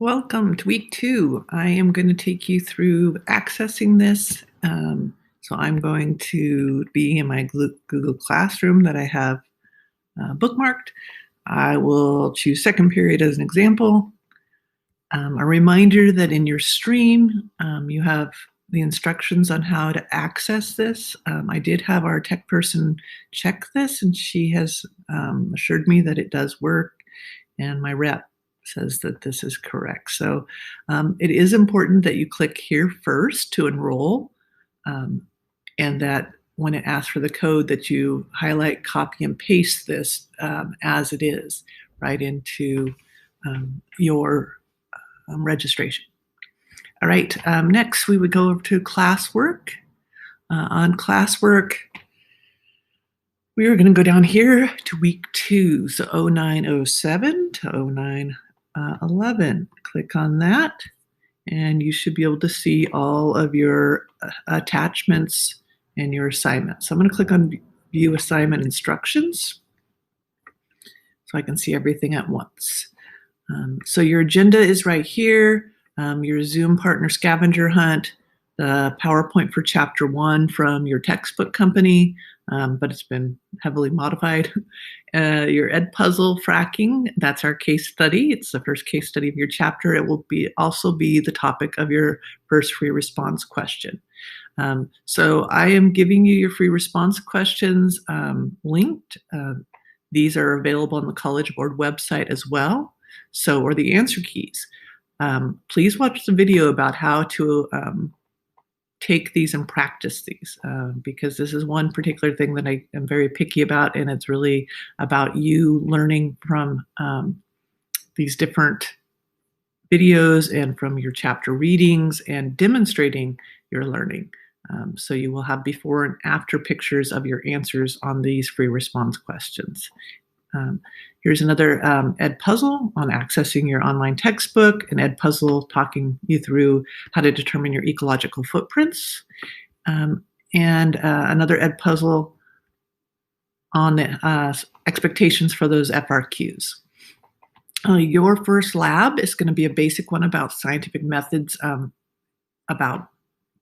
Welcome to week 2. I am going to take you through accessing this. So I'm going to be in my Google Classroom that I have bookmarked. I will choose second period as an example. A reminder that in your stream, you have the instructions on how to access this. I did have our tech person check this, and she has assured me that it does work, and my rep says that this is correct. So it is important that you click here first to enroll, and that when it asks for the code that you highlight, copy, and paste this as it is right into your registration. All right, next we would go over to classwork. On classwork, we are going to go down here to week 2, so 0907 to 0911. Click on that, and you should be able to see all of your attachments and your assignments. So I'm going to click on View Assignment Instructions so I can see everything at once. So your agenda is right here, your Zoom partner scavenger hunt, the PowerPoint for Chapter 1 from your textbook company, but it's been heavily modified. Your Ed Puzzle fracking, that's our case study. It's the first case study of your chapter. It will also be the topic of your first free response question. So I am giving you your free response questions linked. These are available on the College Board website as well. So are the answer keys. Please watch the video about how to take these and practice these, because this is one particular thing that I am very picky about, and it's really about you learning from these different videos and from your chapter readings and demonstrating your learning. So you will have before and after pictures of your answers on these free response questions. Here's another Ed Puzzle on accessing your online textbook, an Ed Puzzle talking you through how to determine your ecological footprints, and another Ed Puzzle on the expectations for those FRQs. Your first lab is going to be a basic one about scientific methods about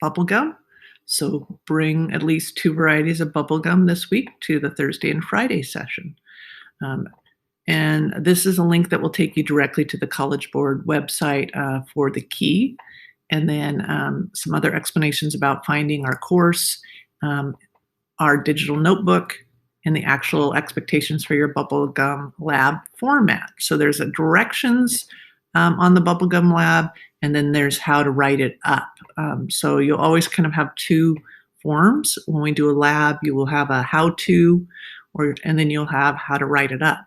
bubblegum. So bring at least 2 varieties of bubblegum this week to the Thursday and Friday session. And this is a link that will take you directly to the College Board website for the key, and then some other explanations about finding our course, our digital notebook, and the actual expectations for your bubblegum lab format. So there's directions on the bubblegum lab, and then there's how to write it up. So you'll always kind of have 2 forms. When we do a lab, you will have a how-to, and then you'll have how to write it up,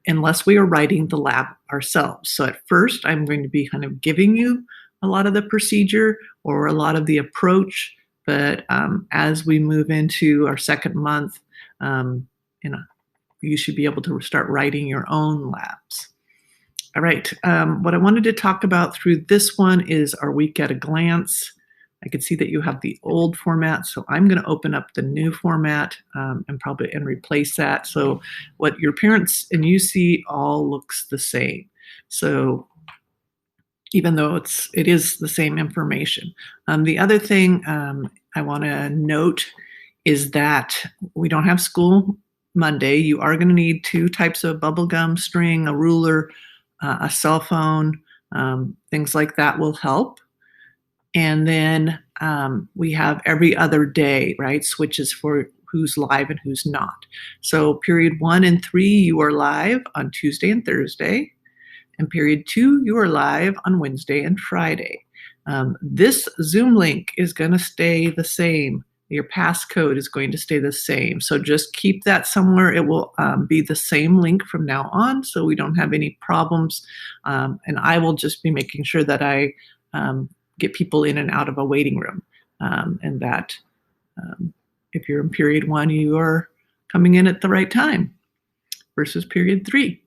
unless we are writing the lab ourselves. So at first, I'm going to be kind of giving you a lot of the procedure or a lot of the approach, but as we move into our second month, you should be able to start writing your own labs. All right, what I wanted to talk about through this one is our week at a glance. I can see that you have the old format, so I'm going to open up the new format and replace that. So what your parents and you see all looks the same. So even though it is the same information. The other thing I want to note is that we don't have school Monday. You are going to need 2 types of bubblegum string, a ruler, a cell phone, things like that will help. And then we have every other day, right? Switches for who's live and who's not. So period 1 and 3, you are live on Tuesday and Thursday. And period 2, you are live on Wednesday and Friday. This Zoom link is going to stay the same. Your passcode is going to stay the same. So just keep that somewhere. It will be the same link from now on, so we don't have any problems. And I will just be making sure that I get people in and out of a waiting room, and that if you're in period 1, you are coming in at the right time versus period 3.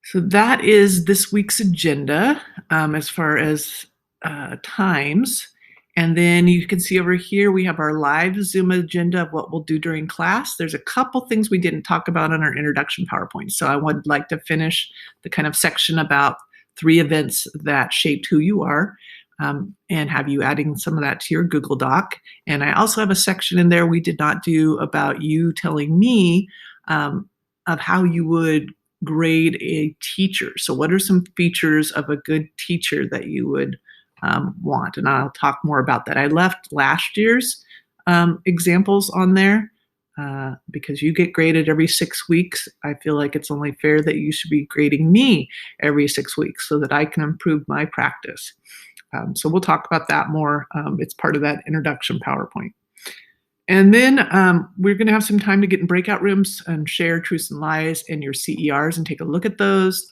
So that is this week's agenda as far as times. And then you can see over here, we have our live Zoom agenda of what we'll do during class. There's a couple things we didn't talk about on our introduction PowerPoint. So I would like to finish the kind of section about 3 events that shaped who you are, and have you adding some of that to your Google Doc. And I also have a section in there we did not do about you telling me of how you would grade a teacher. So what are some features of a good teacher that you would want? And I'll talk more about that. I left last year's examples on there because you get graded every 6 weeks. I feel like it's only fair that you should be grading me every 6 weeks so that I can improve my practice. So we'll talk about that more. It's part of that introduction PowerPoint. And then we're going to have some time to get in breakout rooms and share truths and lies and your CERs and take a look at those.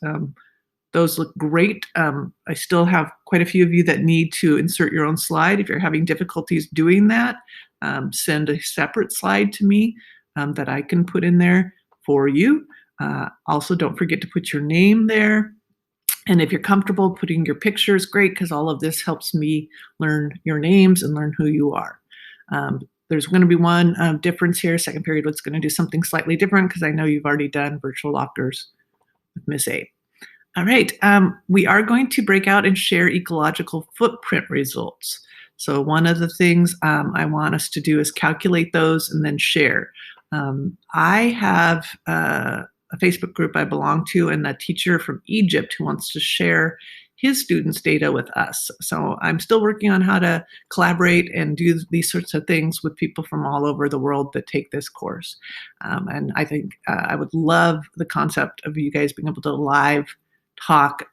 Those look great. I still have quite a few of you that need to insert your own slide. If you're having difficulties doing that, send a separate slide to me that I can put in there for you. Also, don't forget to put your name there. And if you're comfortable putting your pictures, great, because all of this helps me learn your names and learn who you are. There's going to be one difference here. Second period was going to do something slightly different because I know you've already done virtual lockers with Miss A. All right, we are going to break out and share ecological footprint results. So one of the things I want us to do is calculate those and then share. I have a Facebook group I belong to and a teacher from Egypt who wants to share his students' data with us. So I'm still working on how to collaborate and do these sorts of things with people from all over the world that take this course. And I think I would love the concept of you guys being able to live talk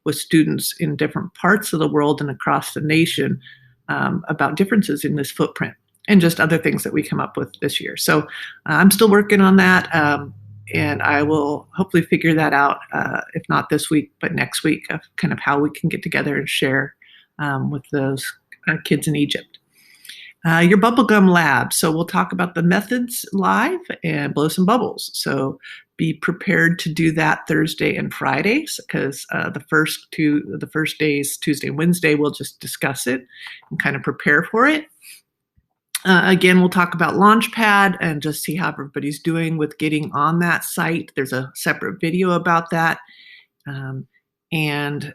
with students in different parts of the world and across the nation about differences in this footprint and just other things that we come up with this year. So I'm still working on that. And I will hopefully figure that out, if not this week, but next week, of kind of how we can get together and share with those kids in Egypt. Your bubblegum lab. So we'll talk about the methods live and blow some bubbles. So be prepared to do that Thursday and Fridays because the first days, Tuesday and Wednesday, we'll just discuss it and kind of prepare for it. Again, we'll talk about Launchpad and just see how everybody's doing with getting on that site. There's a separate video about that. And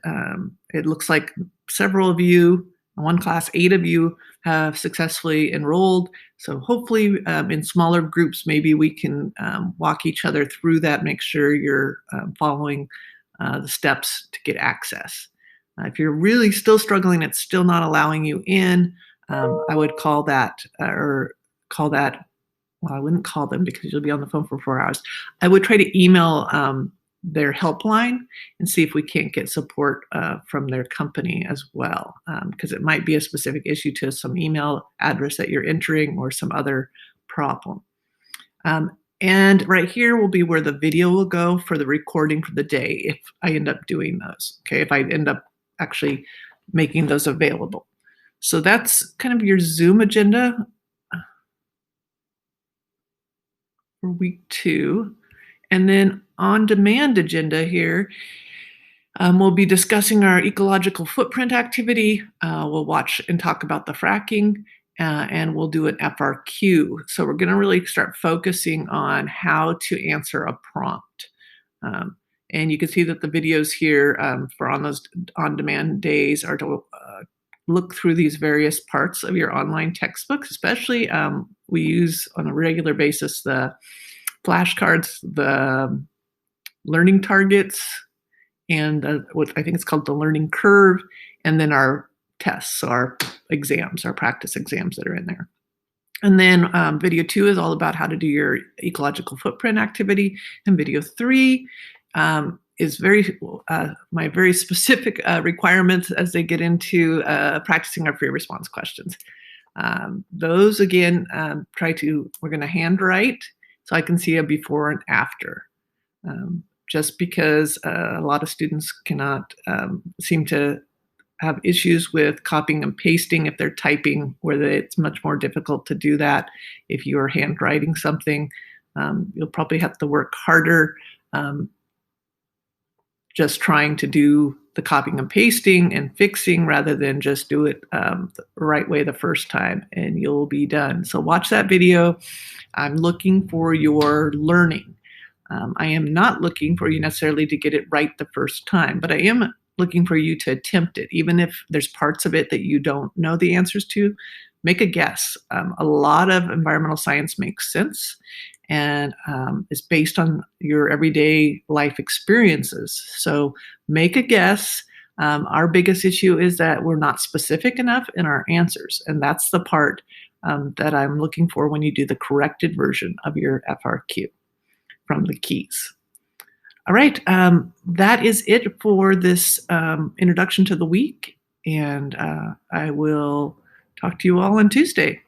it looks like several of you, one class, 8 of you have successfully enrolled. So hopefully in smaller groups, maybe we can walk each other through that, make sure you're following the steps to get access. If you're really still struggling, it's still not allowing you in, I would call that, well, I wouldn't call them because you'll be on the phone for 4 hours. I would try to email their helpline and see if we can't get support from their company as well, because it might be a specific issue to some email address that you're entering or some other problem. And right here will be where the video will go for the recording for the day if I end up doing those, okay, if I end up actually making those available. So that's kind of your Zoom agenda for week 2. And then on-demand agenda here, we'll be discussing our ecological footprint activity. We'll watch and talk about the fracking, and we'll do an FRQ. So we're going to really start focusing on how to answer a prompt. And you can see that the videos here for on those on-demand days are to look through these various parts of your online textbooks. Especially we use on a regular basis the flashcards, the learning targets, and what I think it's called the learning curve, and then our tests, so our exams, our practice exams that are in there. And then video 2 is all about how to do your ecological footprint activity, and video 3 is my very specific requirements as they get into practicing our free response questions. Those again, we're going to handwrite so I can see a before and after. Just because a lot of students cannot seem to have issues with copying and pasting if they're typing, where it's much more difficult to do that. If you are handwriting something, you'll probably have to work harder just trying to do the copying and pasting and fixing rather than just do it the right way the first time, and you'll be done. So watch that video. I'm looking for your learning. I am not looking for you necessarily to get it right the first time, but I am looking for you to attempt it. Even if there's parts of it that you don't know the answers to, make a guess. A lot of environmental science makes sense and is based on your everyday life experiences. So make a guess. Our biggest issue is that we're not specific enough in our answers, and that's the part that I'm looking for when you do the corrected version of your FRQ from the keys. All right, that is it for this introduction to the week, and I will talk to you all on Tuesday.